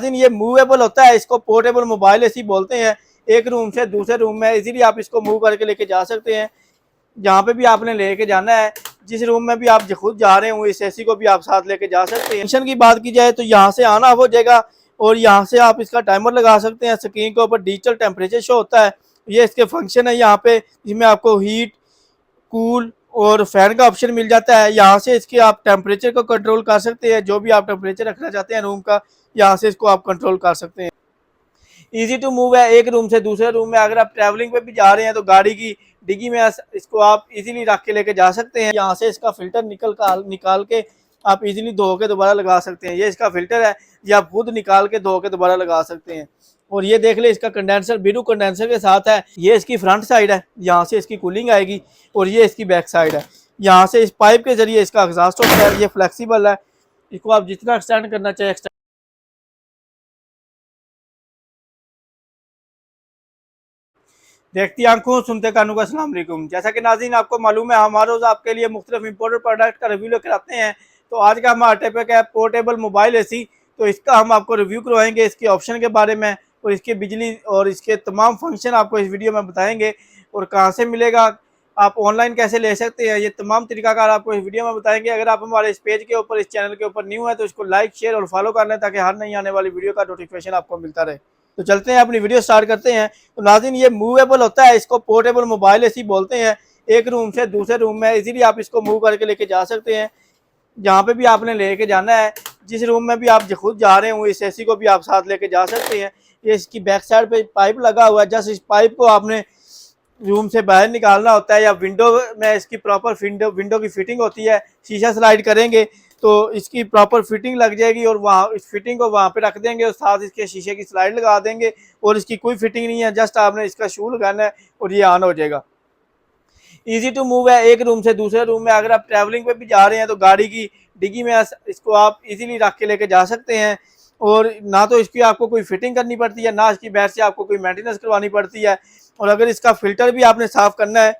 ये मूवेबल होता है, इसको पोर्टेबल मोबाइल एसी बोलते हैं। एक रूम से दूसरे रूम में इजीली आप इसको मूव करके लेके जा सकते हैं, जहाँ पे भी आपने लेके जाना है। जिस रूम में भी आप खुद जा रहे हो, इस एसी को भी आप साथ लेके जा सकते हैं। फंक्शन की बात की जाए तो यहाँ से ऑन ऑफ हो जाएगा और यहाँ से आप इसका टाइमर लगा सकते हैं। स्क्रीन के ऊपर डिजिटल टेम्परेचर शो होता है, ये इसके फंक्शन है यहाँ पे, जिसमें आपको हीट, कूल और फैन का ऑप्शन मिल जाता है। यहाँ से इसके आप टेम्परेचर को कंट्रोल कर सकते हैं, जो भी आप टेम्परेचर रखना चाहते हैं रूम का, यहाँ से इसको आप कंट्रोल कर सकते हैं। इजी टू मूव है, एक रूम से दूसरे रूम में। अगर आप ट्रैवलिंग पे भी जा रहे हैं तो गाड़ी की डिग्गी में इसको आप इजीली रख के लेके जा सकते हैं। यहाँ से इसका फिल्टर निकाल के आप इजीली धो के दोबारा लगा सकते हैं। ये इसका फिल्टर है, ये आप खुद निकाल के धो के दोबारा लगा सकते हैं। और ये देख ले, इसका कंडेंसर बिरू कंडेंसर के साथ है। ये इसकी फ्रंट साइड है, यहाँ से इसकी कूलिंग आएगी। और ये इसकी बैक साइड है, यहाँ से इस पाइप के जरिए इसका एग्जॉस्ट होता है। ये फ्लेक्सिबल है, इसको आप जितना एक्सटेंड करना चाहे एक्सटेंड। देखती आंखों सुनते कानों का अस्सलाम वालेकुम। जैसा कि नाज़रीन आपको मालूम है, हमारे रोज़ आपके लिए मुख्तलिफ इंपोर्टेड प्रोडक्ट का रिव्यू लेकर आते हैं। तो आज का हमारा टॉपिक है पोर्टेबल मोबाइल एसी। तो इसका हम आपको रिव्यू करवाएंगे, इसके ऑप्शन के बारे में और इसके बिजली और इसके तमाम फंक्शन आपको इस वीडियो में बताएंगे। और कहाँ से मिलेगा, आप ऑनलाइन कैसे ले सकते हैं, ये तमाम तरीकाकार आपको इस वीडियो में बताएंगे। अगर आप हमारे इस पेज के ऊपर, इस चैनल के ऊपर न्यू है तो इसको लाइक, शेयर और फॉलो कर लें, ताकि हर नई आने वाली वीडियो का नोटिफिकेशन आपको मिलता रहे। तो चलते हैं, अपनी वीडियो स्टार्ट करते हैं। तो नाज़रीन ये मूवेबल होता है, इसको पोर्टेबल मोबाइल एसी बोलते हैं। एक रूम से दूसरे रूम में इजीली आप इसको मूव करके लेके जा सकते हैं, जहाँ पे भी आपने लेके जाना है। जिस रूम में भी आप खुद जा रहे हो, इस एसी को भी आप साथ लेके जा सकते हैं। ये इसकी बैक साइड पे पाइप लगा हुआ है, जस्ट इस पाइप को आपने रूम से बाहर निकालना होता है, या विंडो में इसकी प्रॉपर विंडो की फिटिंग होती है। शीशा स्लाइड करेंगे तो इसकी प्रॉपर फिटिंग लग जाएगी और वहाँ इस फिटिंग को वहाँ पे रख देंगे और साथ इसके शीशे की स्लाइड लगा देंगे। और इसकी कोई फिटिंग नहीं है, जस्ट आपने इसका शू लगाना है और ये ऑन हो जाएगा। इजी टू मूव है, एक रूम से दूसरे रूम में। अगर आप ट्रैवलिंग पे भी जा रहे हैं तो गाड़ी की डिग्गी में इसको आप इजीली रख के लेके जा सकते हैं। और ना तो इसकी आपको कोई फिटिंग करनी पड़ती है, ना इसकी बैठ से आपको कोई मेंटेनेंस करवानी पड़ती है। और अगर इसका फिल्टर भी आपने साफ़ करना है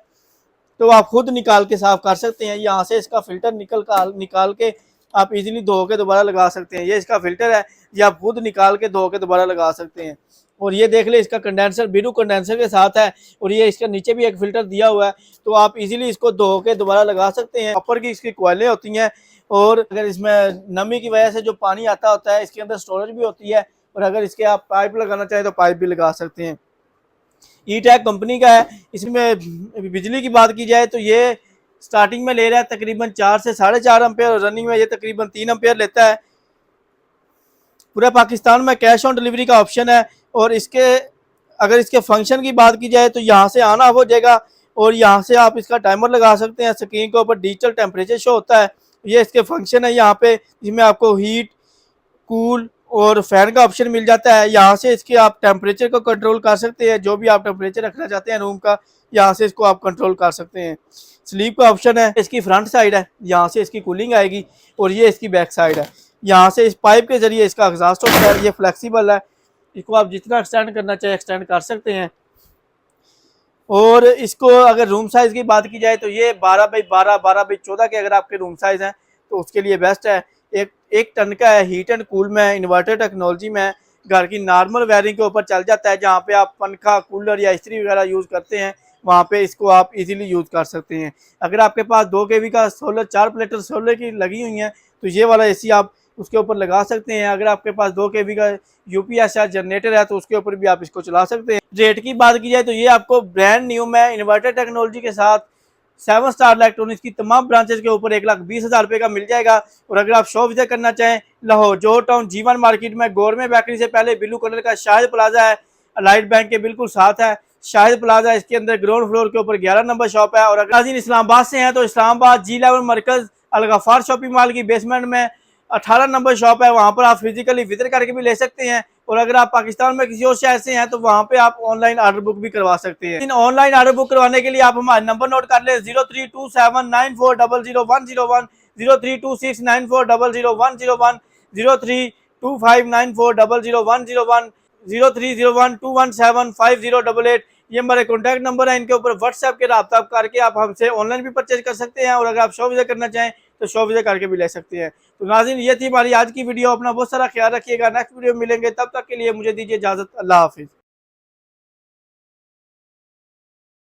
तो आप खुद निकाल के साफ़ कर सकते हैं। यहाँ से इसका फिल्टर निकाल के आप इजीली धो के दोबारा लगा सकते हैं। ये इसका फिल्टर है, ये आप खुद निकाल के धो के दोबारा लगा सकते हैं। और ये देख ले, इसका कंडेंसर बिरू कंडेंसर के साथ है। और ये इसका नीचे भी एक फिल्टर दिया हुआ है, तो आप इजीली इसको धो के दोबारा लगा सकते हैं। ऊपर की इसकी कॉइलें होती हैं, और अगर इसमें नमी की वजह से जो पानी आता होता है, इसके अंदर स्टोरेज भी होती है। और अगर इसके आप पाइप लगाना चाहें तो पाइप भी लगा सकते हैं। ई-टैग कंपनी का है। इसमें बिजली की बात की जाए तो ये स्टार्टिंग में ले रहा है तकरीबन 4 से 4.5 एम्पेयर, और रनिंग में ये तकरीबन 3 एम्पेयर लेता है। पूरे पाकिस्तान में कैश ऑन डिलीवरी का ऑप्शन है। और अगर इसके फंक्शन की बात की जाए तो यहाँ से ऑन ऑफ हो जाएगा और यहाँ से आप इसका टाइमर लगा सकते हैं। स्क्रीन के ऊपर डिजिटल टेम्परेचर शो होता है, ये इसके फंक्शन है यहाँ पे, जिसमें आपको हीट, कूल और फैन का ऑप्शन मिल जाता है। यहाँ से इसके आप टेम्परेचर को कंट्रोल कर सकते हैं, जो भी आप टेम्परेचर रखना चाहते हैं रूम का, यहाँ से इसको आप कंट्रोल कर सकते हैं। स्लीप का ऑप्शन है, इसकी फ्रंट साइड है, यहाँ से इसकी कूलिंग आएगी। और ये इसकी बैक साइड है, यहाँ से इस पाइप के जरिए इसका एग्जॉस्ट होता है। ये फ्लेक्सिबल है, इसको आप जितना एक्सटेंड करना चाहे एक्सटेंड कर सकते हैं। और इसको अगर रूम साइज़ की बात की जाए तो ये 12x12, 12x14 के अगर आपके रूम साइज़ हैं तो उसके लिए बेस्ट है। एक टन का है, हीट एंड कूल में, इन्वर्टर टेक्नोलॉजी में, घर की नॉर्मल वायरिंग के ऊपर चल जाता है। जहाँ पे आप पंखा, कूलर या इस्त्री वगैरह यूज़ करते हैं, वहाँ पे इसको आप इजीली यूज़ कर सकते हैं। अगर आपके पास 2 kV का सोलर, 4 प्लेटर सोलर की लगी हुई हैं, तो ये वाला एसी आप उसके ऊपर लगा सकते हैं। अगर आपके पास 2 kV का यूपीएस या जनरेटर है तो उसके ऊपर भी आप इसको चला सकते हैं। रेट की बात की जाए तो ये आपको ब्रांड न्यू में इन्वर्टर टेक्नोलॉजी के साथ 7 स्टार इलेक्ट्रॉनिक्स की तमाम ब्रांचेस के ऊपर 1,20,000 रुपये का मिल जाएगा। और अगर आप शॉप विजिट करना चाहें, लाहौर जोर टाउन G1 मार्केट में गवर्नमेंट बेकरी से पहले ब्लू कलर का शाहिद प्लाजा है, लाइट बैंक के बिल्कुल साथ है शाहिद प्लाजा। इसके अंदर ग्राउंड फ्लोर के ऊपर 11 नंबर शॉप है। और अगर इस्लामाबाद से हैं तो इस्लामाबाद G11 मरकज अलगफार शॉपिंग मॉल की बेसमेंट में 18 नंबर शॉप है, वहाँ पर आप फिजिकली विजिट करके भी ले सकते हैं। और अगर आप पाकिस्तान में किसी और शहर से हैं तो वहाँ पे आप ऑनलाइन ऑर्डर बुक भी करवा सकते हैं। इन ऑनलाइन ऑर्डर बुक करवाने के लिए आप हमारा नंबर नोट कर लें, 032794000101, 032694000101, 032594000101, 0301217508। ये हमारे कॉन्टैक्ट नंबर है, इनके ऊपर व्हाट्सएप के रब्ता करके आप हमसे ऑनलाइन भी परचेज कर सकते हैं। और अगर आप शॉप विजिट करना चाहें तो शो विजिट करके भी ले सकते हैं। तो नाज़रीन ये थी हमारी आज की वीडियो। अपना बहुत सारा ख्याल रखिएगा। नेक्स्ट वीडियो में मिलेंगे, तब तक के लिए मुझे दीजिए इजाज़त। अल्लाह हाफिज़।